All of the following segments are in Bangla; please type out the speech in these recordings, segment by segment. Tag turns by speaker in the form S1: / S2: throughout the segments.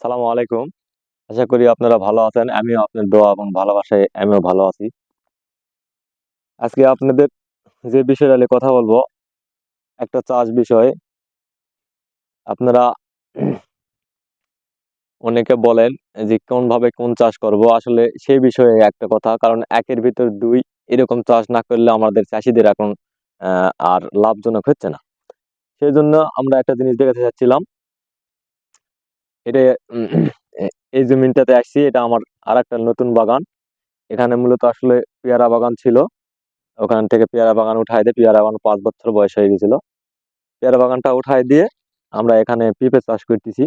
S1: আসসালামু আলাইকুম। আশা করি আপনারা ভালো আছেন। আমিও আপনার দোয়া এবং ভালোবাসায় আমিও ভালো আছি। আজকে আপনাদের যে বিষয়টা নিয়ে কথা বলবো, একটা চাষ বিষয়। আপনারা অনেকে বলেন যে কোনভাবে কোন চাষ করব। আসলে সেই বিষয়ে একটা কথা, কারণ একের ভিতর ২ এরকম চাষ না করলে আমাদের চাষীদের এখন আর লাভজনক হচ্ছে না। সেজন্য আমরা একটা জিনিস দেখাতে চাচ্ছিলাম। এটা উম এ এই জমিনটাতে আসছি, এটা আমার আরেকটা নতুন বাগান। এখানে মূলত আসলে পেয়ারা বাগান ছিল। ওখান থেকে পেয়ারা বাগান উঠায় দিয়ে পেয়ারা বাগান ৫ বছর বয়স হয়ে গেছিল। পেয়ারা বাগানটা উঠায় দিয়ে আমরা এখানে পেঁপে চাষ করতেছি।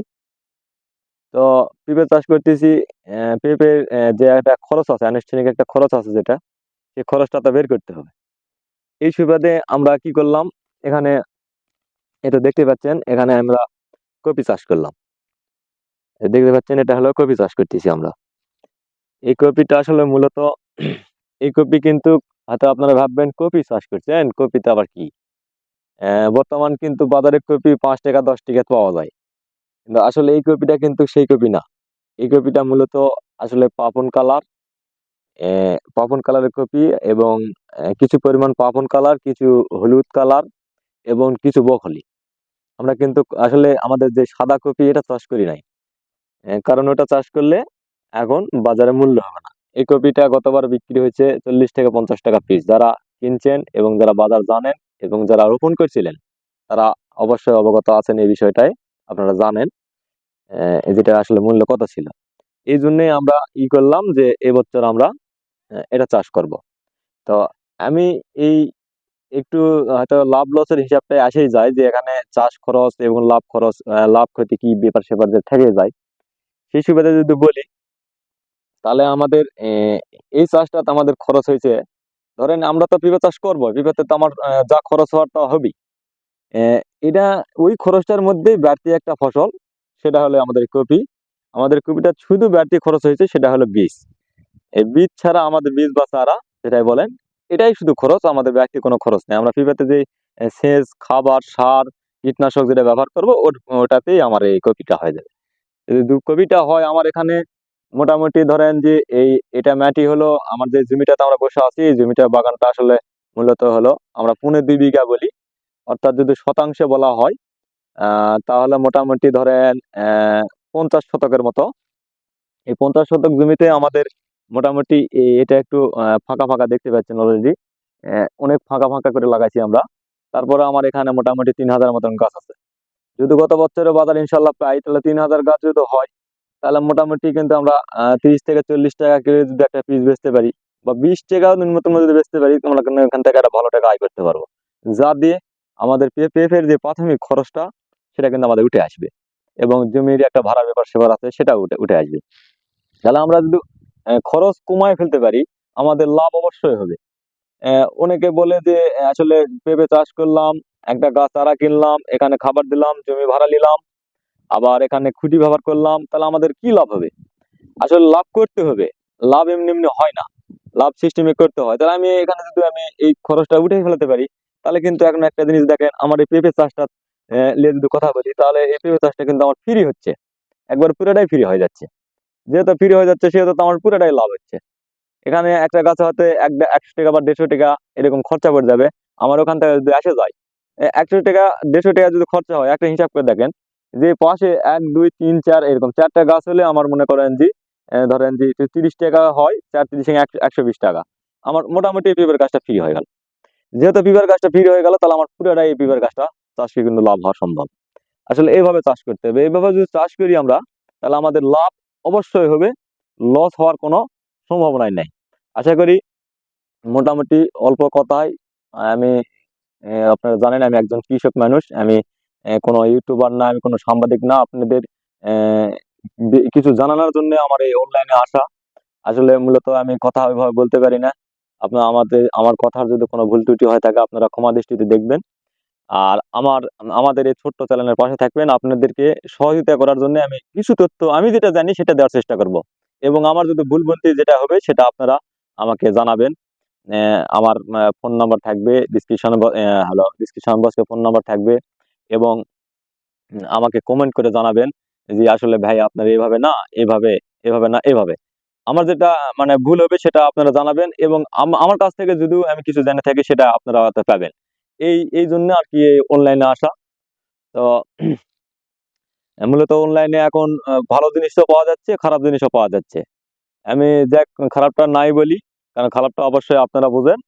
S1: তো পেঁপে চাষ করতেছি, পেঁপের যে একটা খরচ আছে, আনুষ্ঠানিক একটা খরচ আছে যেটা, সেই খরচটা তো বের করতে হবে। এই সুবাদে আমরা কি করলাম, এখানে এটা দেখতে পাচ্ছেন, এখানে আমরা কপি চাষ করলাম। দেখতে পাচ্ছেন এটা হলো কপি চাষ করতেছি আমরা। এই কপিটা আসলে মূলত এই কপি কিন্তু হয়তো আপনারা ভাববেন কপি চাষ করছেন, কপিতে আবার কি? বর্তমান কিন্তু বাজারে কপি ৳৫ ৳১০ পাওয়া যায়। কিন্তু আসলে এই কপিটা কিন্তু সেই কপি না। এই কপিটা মূলত আসলে পাপন কালারের কপি, এবং কিছু পরিমাণ পাপন কালার, কিছু হলুদ কালার এবং কিছু বকলি। আমরা কিন্তু আসলে আমাদের যে সাদা কপি এটা চাষ করি নাই। কারণ ওটা চাষ করলে এখন বাজারে মূল্য হবে না। এই কপিটা গতবার বিক্রি হয়েছে ৳৪০ থেকে ৳৫০ পিস। যারা কিনছেন এবং যারা বাজার জানেন এবং যারা রোপণ করছিলেন, তারা অবশ্যই অবগত আছেন এই বিষয়টায়। আপনারা জানেন যেটা আসলে মূল্য কত ছিল। এইজন্যই আমরা করলাম যে এবছর আমরা এটা চাষ করব। তো আমি এই একটু হয়তো লাভ লসের হিসাবটাই আসেই যায় যে এখানে চাষ খরচ এবং লাভ খরচ, লাভ ক্ষতি কি ব্যাপার-স্যাপার যে থেকে যায়। সেই সুবাদে যদি বলি, তাহলে আমাদের এই চাষটাতে আমাদের খরচ হইছে, ধরেন আমরা তো পেঁপে চাষ করব। পেঁপেতে তো আমার যা খরচ হওয়ার তা হবেই। এটা ওই খরচটার মধ্যেই বাড়তি একটা ফসল, সেটা হলো আমাদের কপি। আমাদের কপিটা শুধু বাড়তি খরচ হয়েছে সেটা হলো বীজ। এই বীজ ছাড়া আমাদের বীজ বা চারা যেটাই বলেন, এটাই শুধু খরচ, আমাদের বাড়তি কোনো খরচ নেই। আমরা পেঁপেতে যে সেচ, খাবার, সার, কীটনাশক যেটা ব্যবহার করব ওটাতেই আমার এই কপিটা হয়ে যাবে। যদি কপিটা হয় আমার এখানে মোটামুটি ধরেন যে এটা মাটি হলো, আমার যে জমিটাতে আমরা বসে আছি, এই জমিটার বাগানটা আসলে মূলত হলো আমরা ২.৫ বিঘা বলি। অর্থাৎ যদি শতাংশে বলা হয়, তাহলে মোটামুটি ধরেন ৫০ শতকের মতো। এই ৫০ শতক জমিতে আমাদের মোটামুটি এটা একটু ফাঁকা, ফাঁকা দেখতে পাচ্ছেন অলরেডি। অনেক ফাঁকা, ফাঁকা করে লাগাইছি আমরা। তারপরে আমার এখানে মোটামুটি ৩,০০০ মতন গাছ আছে। যদি গত বছরের বাজার ইনশাআল্লাহ পাই, তাহলে ৩,০০০ গাছ যদি হয়, তাহলে মোটামুটি কিন্তু আমরা ৳৩০ থেকে ৳৪০ করে যদি একটা পিস বেচতে পারি, বা ৳২০ ন্যূনতম যদি বেচতে পারি, আমরা কিন্তু এখান থেকে একটা ভালো টাকা আয় করতে পারবো। যা দিয়ে আমাদের পেঁপের যে প্রাথমিক খরচটা, সেটা কিন্তু আমাদের উঠে আসবে। এবং জমির একটা ভাড়া ব্যাপার-স্যাপার আছে, সেটাও উঠে আসবে। তাহলে আমরা যদি খরচ কমায় ফেলতে পারি, আমাদের লাভ অবশ্যই হবে। অনেকে বলে যে আসলে পেঁপে চাষ করলাম, একটা গাছ চারা কিনলাম, এখানে খাবার দিলাম, জমি ভাড়া নিলাম, আবার এখানে খুঁটি ব্যবহার করলাম, তাহলে আমাদের কি লাভ হবে? আসলে লাভ করতে হবে। লাভ এমনি, এমনি হয় না। লাভ সিস্টেমে করতে হয়। তাহলে এখানে যদি আমি এই খরচটা উঠাই ফেলাতে পারি, তাহলে কিন্তু এখন একটা জিনিস দেখেন, আমার এই পেঁপে চাষটা নিয়ে যদি কথা বলি, তাহলে এই পেঁপে চাষটা কিন্তু আমার ফ্রি হচ্ছে। একবার পুরোটাই ফ্রি হয়ে যাচ্ছে। যেহেতু ফ্রি হয়ে যাচ্ছে, সেহেতু তো আমার পুরোটাই লাভ হচ্ছে। এখানে একটা গাছে হয়তো ৳১০০ বা ৳১৫০ এরকম খরচা পড়ে যাবে। আমার ওখান থেকে যদি আসে যায়, ৳১০০ ৳১৫০ যদি খরচা হয়, একটা হিসাব করে দেখেন যে পাশে ১, ২, ৩, ৪ এরকম ৪ টা গাছ হলে আমার মনে করেন যে ধরেন যে ৳৩০ হয়, ৪ ৩০ ৳১২০। আমার মোটামুটি এই পেঁপের গাছটা ফ্রি হয়ে গেল। যেহেতু পেঁপের গাছটা ফ্রি হয়ে গেল, তাহলে আমার পুরোটাই এই পেঁপের গাছটা চাষে কিন্তু লাভ হওয়া সম্ভব। আসলে এইভাবে চাষ করতে হবে। এইভাবে যদি চাষ করি আমরা, তাহলে আমাদের লাভ অবশ্যই হবে। লস হওয়ার কোনো সম্ভাবনাই নাই। আশা করি মোটামুটি অল্প কথায় আমি, আপনারা জানেন আমি একজন কৃষক মানুষ। আমি কোনো ইউটিউবার না, আমি কোনো সাংবাদিক না। আপনাদের অ্যা কিছু জানানোর জন্য আমার এই অনলাইনে আসা। আসলে মূলত আমি কথা ওইভাবে বলতে পারি না। আপনারা আমার কথার যদি কোনো ভুল ত্রুটি হয়ে থাকে, আপনারা ক্ষমা দৃষ্টিতে দেখবেন। আর আমাদের এই ছোট্ট চ্যানেলের পাশে থাকবেন। আপনাদেরকে সহযোগিতা করার জন্য আমি কিছু তথ্য আমি যেটা জানি সেটা দেওয়ার চেষ্টা করব। এবং আমার যদি ভুলভ্রান্তি যেটা হবে সেটা আপনারা আমাকে জানাবেন। আমার ফোন নাম্বার থাকবে ডেসক্রিপশন ডেসক্রিপশন বক্সে ফোন নাম্বার থাকবে, এবং আমাকে কমেন্ট করে জানাবেন যে আসলে ভাই আপনার এভাবে না, এভাবে, এভাবে না, এভাবে। আমার যেটা মানে ভুল হবে সেটা আপনারা জানাবেন, এবং আমার কাছ থেকে যদিও আমি কিছু জেনে থাকি সেটা আপনারা হয়তো পাবেন। এই জন্য আরকি অনলাইনে আসা। তো মূলত অনলাইনে এখন ভালো জিনিসও পাওয়া যাচ্ছে, খারাপ জিনিসও পাওয়া যাচ্ছে। আমি যাক খারাপটা নাই বলি, কারণ খারাপটা অবশ্যই আপনারা বুঝেন।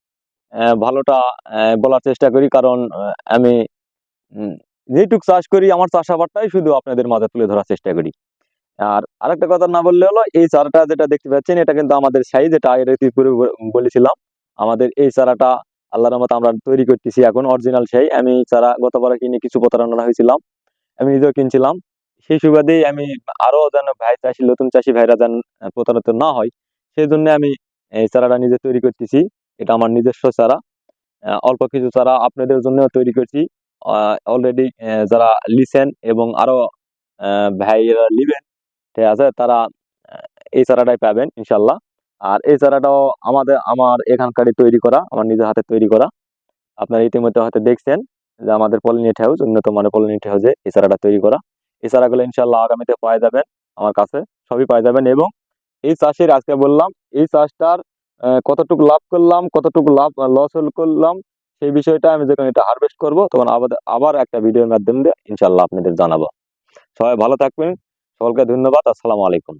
S1: ভালোটা বলার চেষ্টা করি, কারণ আমি উম যেটুক চাষ করি আমার চাষাবাদটাই শুধু আপনাদের মাঝে তুলে ধরার চেষ্টা করি। আর আরেকটা কথা না বললে হলো, এই চারাটা যেটা দেখতে পাচ্ছেন এটা কিন্তু আমাদের সাইজ, যেটা আগের পূর্বে বলেছিলাম। আমাদের এই চারাটা আল্লাহর রহমতে আমরা তৈরি করতেছি এখন অরিজিনাল সেই। আমি এই চারা গতবারে কিনে কিছু প্রতারণা হয়েছিলাম। আমি নিজেও কিনছিলাম। সেই সুবাদেই আমি আরো যেন ভাই চাষী, নতুন চাষী ভাইরা যেন প্রতারিত না হয়, সেজন্য আমি এই চারাটা নিজে তৈরি করতেছি। এটা আমার নিজস্ব চারা। অল্প কিছু চারা আপনাদের জন্যও তৈরি করছি। অলরেডি যারা লিছেন এবং আরো ভাইয়েরা নিবেন, ঠিক আছে? তারা আ এই চারাটাই পাবেন ইনশাআল্লাহ। আর এই চারাটাও আমার এখানকারই তৈরি করা, আমার নিজের হাতে তৈরি করা। আপনারা ইতিমধ্যে হয়তো দেখছেন যে আমাদের পলিনেট হাউস, উন্নত মানের পলিনেট হাউসে এই চারাটা তৈরি করা। এই চারাগুলো ইনশাআল্লাহ আগামীতে পাওয়া যাবেন আমার কাছে, সবই পাওয়া যাবেন। এবং এই চাষের আজকে বললাম, এই চাষটার কতটুকু লাভ করলাম, কতটুকু লস করলাম, সেই বিষয়টা আমি যখন এটা হারভেস্ট করব তখন আবার একটা ভিডিওর মাধ্যম দিয়ে ইনশাআল্লাহ আপনাদের জানাবো। সবাই ভালো থাকবেন। সকলকে ধন্যবাদ। আসসালামু আলাইকুম।